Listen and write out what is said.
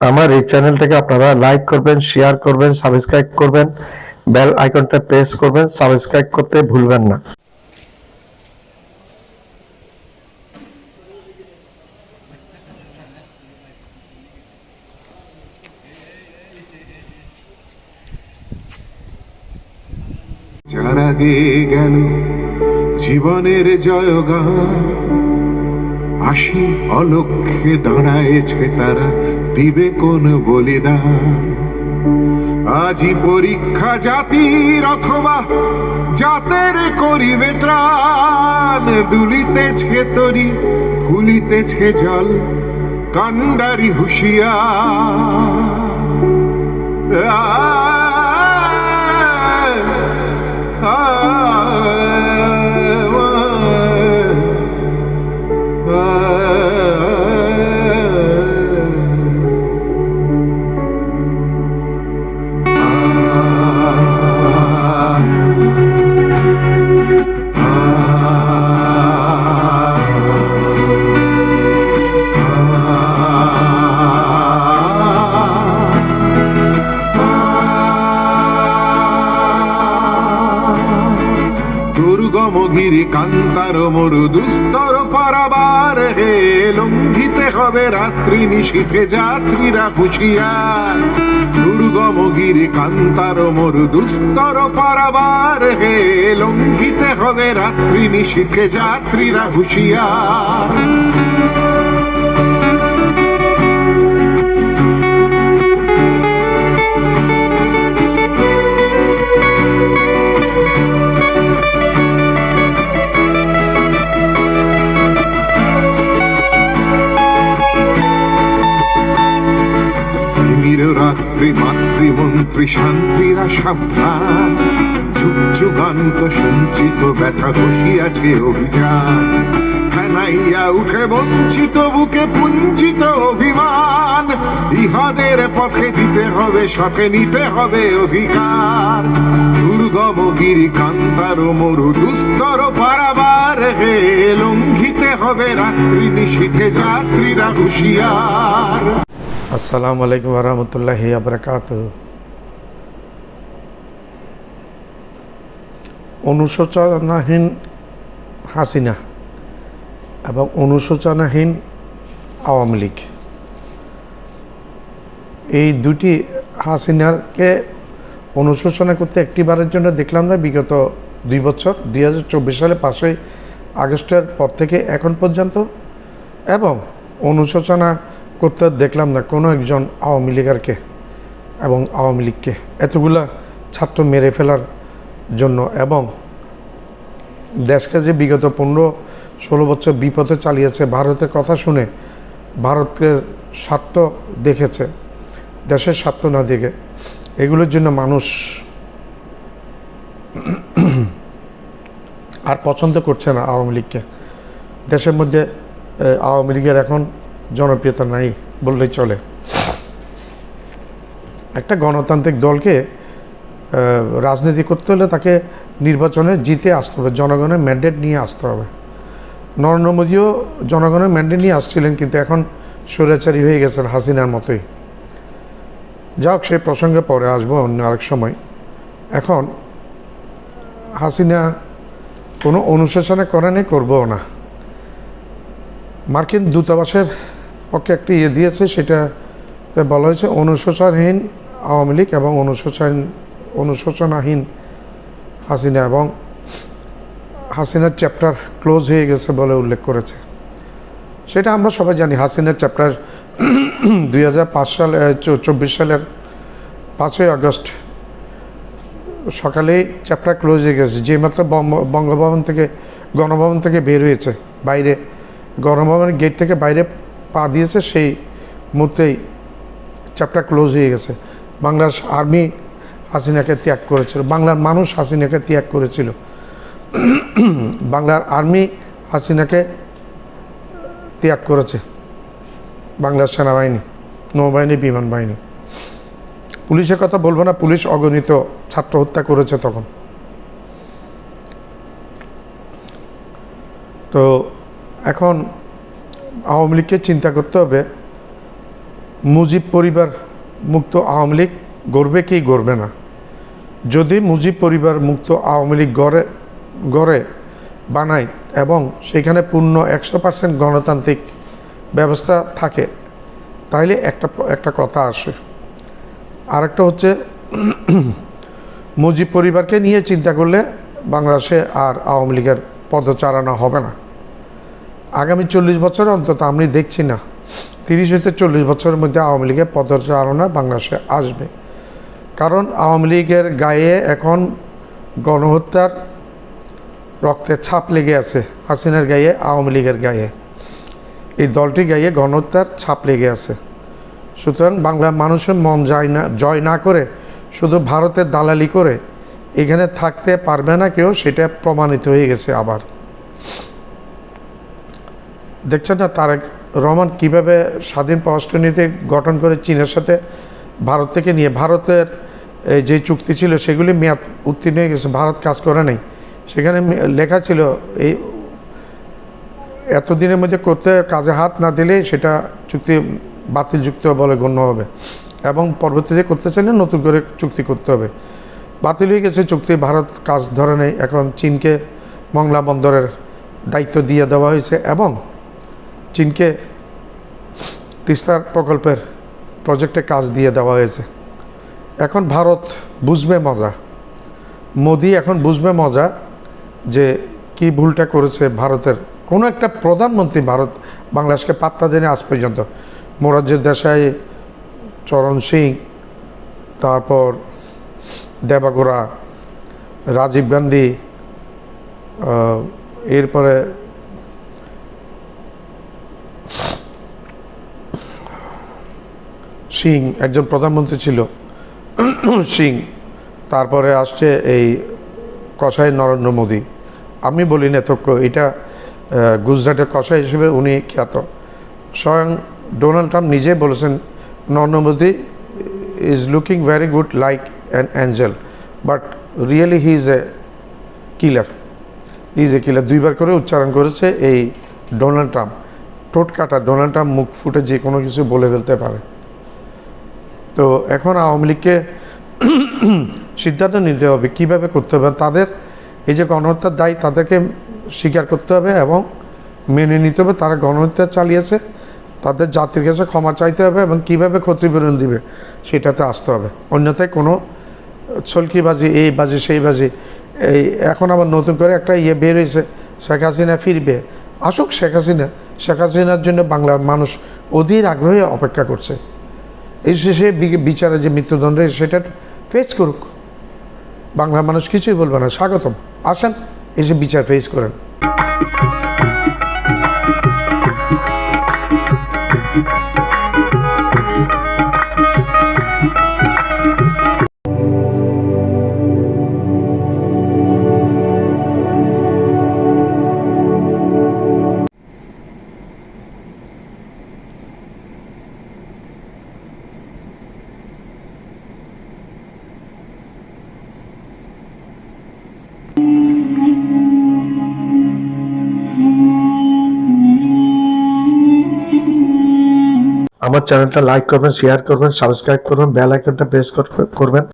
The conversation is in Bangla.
আমার এই চ্যানেলটাকে আপনারা লাইক করবেন, শেয়ার করবেন, সাবস্ক্রাইব করবেন, বেল আইকনটা প্রেস করবেন, সাবস্ক্রাইব করতে ভুলবেন না। যার আগে গেল জীবনের জয়গান, আসি অলক্ষ্যে দাঁড়ায়েছে তারা, দিবে কোন বলিদান। আজি পরীক্ষা জাতির অথবা জাতের করিবে ত্রাণ, দুলিতেছে তরি ফুলিতেছে জল, কান্ডারি হুঁশিয়ার। দুর্গমগিরি কান্তার মরু দুস্তর পারাবার, হে লঙ্ঘিতে হবে রাত্রি নিশীথে যাত্রীরা হুঁশিয়ার। দুর্গমগিরি কান্তার মরু দুস্তর পারাবার, হে লঙ্ঘিতে হবে রাত্রি নিশীথে যাত্রীরা হুঁশিয়ার। রাত্রি মাতৃমন্ত্রী শান্তিরা সাবধান, যুগ যুগান্ত সঞ্চিত ব্যথা বসিয়াছে অভিযান। ফেনাইয়া উঠে বঞ্চিত বুকে পুঞ্চিত অভিমান, ইহাদের পথে দিতে হবে সাথে নিতে হবে অধিকার। দুর্গমগিরি কান্তার মরু দুস্তর পারাবার, হে লঙ্ঘিতে হবে রাত্রি নিশীথে যাত্রীরা হুঁশিয়ার। আসসালামু আলাইকুম ওয়া রাহমাতুল্লাহি ওয়া বারাকাতুহু। অনুশোচনাহীন হাসিনা এবং অনুশোচনাহীন আওয়ামী লীগ, এই দুটি হাসিনাকে অনুশোচনা করতে একটিবারের জন্য দেখলাম না বিগত 2 বছর, 2024 সালে 5ই আগস্টের পর থেকে এখন পর্যন্ত, এবং অনুশোচনা করতে দেখলাম না কোনো একজন আওয়ামী লীগারকে এবং আওয়ামী লীগকে এতগুলা ছাত্র মেরে ফেলার জন্য, এবং দেশকে যে বিগত 15-16 বছর বিপথে চালিয়েছে, ভারতের কথা শুনে ভারতের স্বার্থ দেখেছে, দেশের স্বার্থ না দেখে, এগুলোর জন্য মানুষ আর পছন্দ করছে না আওয়ামী লীগকে। দেশের মধ্যে আওয়ামী লীগের এখন জনপ্রিয়তা নাই বললেই চলে। একটা গণতান্ত্রিক দলকে রাজনীতি করতে হলে তাকে নির্বাচনে জিতে আসতে হবে, জনগণের ম্যান্ডেট নিয়ে আসতে হবে। নরেন্দ্র মোদীও জনগণের ম্যান্ডেট নিয়ে আসছিলেন, কিন্তু এখন স্বৈরাচারী হয়ে গেছেন হাসিনার মতোই। যাক, সেই প্রসঙ্গে পরে আসবো অন্য আরেক সময়। এখন হাসিনা কোনো অনুশোচনা করেনি, করবও না। মার্কিন দূতাবাসের পক্ষে একটি দিয়েছে, সেটা বলা হয়েছে অনুশোচনাহীন আওয়ামী লীগ এবং অনুশোচনাহীন হাসিনা, এবং হাসিনার চ্যাপ্টার ক্লোজ হয়ে গেছে বলে উল্লেখ করেছে। সেটা আমরা সবাই জানি। হাসিনার চ্যাপ্টার 2024 সালের 5ই আগস্ট সকালেই চ্যাপ্টার ক্লোজ হয়ে গেছে। যে মাত্র গণভবন থেকে বের হয়েছে, বাইরে গণভবনের গেট থেকে বাইরে পা দিয়েছে, সেই মুহূর্তেই চ্যাপ্টার ক্লোজ হয়ে গেছে। বাংলার আর্মি হাসিনাকে ত্যাগ করেছিল, বাংলার মানুষ হাসিনাকে ত্যাগ করেছিল, বাংলার আর্মি হাসিনাকে ত্যাগ করেছে, বাংলার সেনাবাহিনী, নৌবাহিনী, বিমান বাহিনী। পুলিশের কথা বলবো না, পুলিশ অগণিত ছাত্র হত্যা করেছে তখন। তো এখন আওয়ামী লীগকে চিন্তা করতে হবে মুজিব পরিবার মুক্ত আওয়ামী লীগ গড়বে কি গড়বে না। যদি মুজিব পরিবার মুক্ত আওয়ামী লীগ গড়ে বানায় এবং সেখানে পূর্ণ 100% গণতান্ত্রিক ব্যবস্থা থাকে, তাইলে একটা কথা আসে। আরেকটা হচ্ছে মুজিব পরিবারকে নিয়ে চিন্তা করলে বাংলাদেশে আর আওয়ামী লীগের পদচারণা হবে না। আগামী 40 বছর অন্তত আমি দেখছি না 30 হতে 40 বছরের মধ্যে আওয়ামী লীগের পদচারণা বাংলাদেশে আসবে। কারণ আওয়ামী লীগের গায়ে এখন গণহত্যার রক্তের ছাপ লেগে আছে। হাসিনার গায়ে, আওয়ামী লীগের গায়ে, এই দলটির গায়ে গণহত্যার ছাপ লেগে আছে। সুতরাং বাংলার মানুষের মন জয় না করে শুধু ভারতের দালালি করে এখানে থাকতে পারবে না কেউ, সেটা প্রমাণিত হয়ে গেছে। আবার দেখছেন না তারেক রহমান কীভাবে স্বাধীন পররাষ্ট্রনীতি গঠন করে চীনের সাথে ভারত থেকে নিয়ে, ভারতের যে চুক্তি ছিল সেগুলি মেয়াদ উত্তীর্ণ হয়ে গেছে, ভারত কাজ করে নাই। সেখানে লেখা ছিল এই এতদিনের মধ্যে কাজে হাত না দিলে সেটা চুক্তি বাতিলযুক্ত বলে গণ্য হবে এবং পরবর্তীতে করতে চাইলে নতুন করে চুক্তি করতে হবে। বাতিল হয়ে গেছে চুক্তি, ভারত কাজ ধরে নেই। এখন চীনকে মংলা বন্দরের দায়িত্ব দিয়ে দেওয়া হয়েছে এবং চীনকে তিস্তার প্রকল্পের প্রজেক্টে কাজ দিয়ে দেওয়া হয়েছে। এখন ভারত বুঝবে মজা, মোদি এখন বুঝবে মজা যে কি ভুলটা করেছে ভারতের কোনো একটা প্রধানমন্ত্রী। ভারত বাংলাদেশকে পাত্তা দেয়নি আজ পর্যন্ত। মোরারজি দেশাই, চরণ সিং, তারপর দেবাগোড়া, রাজীব গান্ধী, এরপরে সিং একজন প্রধানমন্ত্রী ছিল, সিং। তারপরে আসছে এই কসাই নরেন্দ্র মোদী। আমি বলি নেতক্য, এটা গুজরাটের কসাই হিসেবে উনি খ্যাত। স্বয়ং ডোনাল্ড ট্রাম্প নিজে বলেছেন Narendra Modi is looking very good like an angel, but really he is a killer. দুইবার করে উচ্চারণ করেছে এই ডোনাল্ড ট্রাম্প। ঠোঁট কাটা ডোনাল্ড ট্রাম্প, মুখ ফুটে যে কোনো কিছু বলে ফেলতে পারে। তো এখন আওয়ামী লীগকে সিদ্ধান্ত নিতে হবে কীভাবে করতে হবে। তাদের এই যে গণহত্যার দায় তাদেরকে স্বীকার করতে হবে এবং মেনে নিতে হবে তারা গণহত্যা চালিয়েছে। তাদের জাতির কাছে ক্ষমা চাইতে হবে এবং কীভাবে ক্ষতিপূরণ দিবে সেটাতে আসতে হবে। অন্যথায় কোনো ছলকিবাজি, এই বাজি সেই বাজি, এই এখন আবার নতুন করে একটা বের হয়েছে, শেখ হাসিনা ফিরবে। আসুক শেখ হাসিনার জন্য বাংলার মানুষ অধীর আগ্রহে অপেক্ষা করছে। এই শেষে বিচারে যে মৃত্যুদণ্ডে সেটা ফেস করুক, বাংলার মানুষ কিছুই বলবে না। স্বাগতম, আসেন এসে বিচার ফেস করেন। আমার চ্যানেলটা লাইক করবেন, শেয়ার করবেন, সাবস্ক্রাইব করবেন, বেল আইকনটা প্রেস করবেন।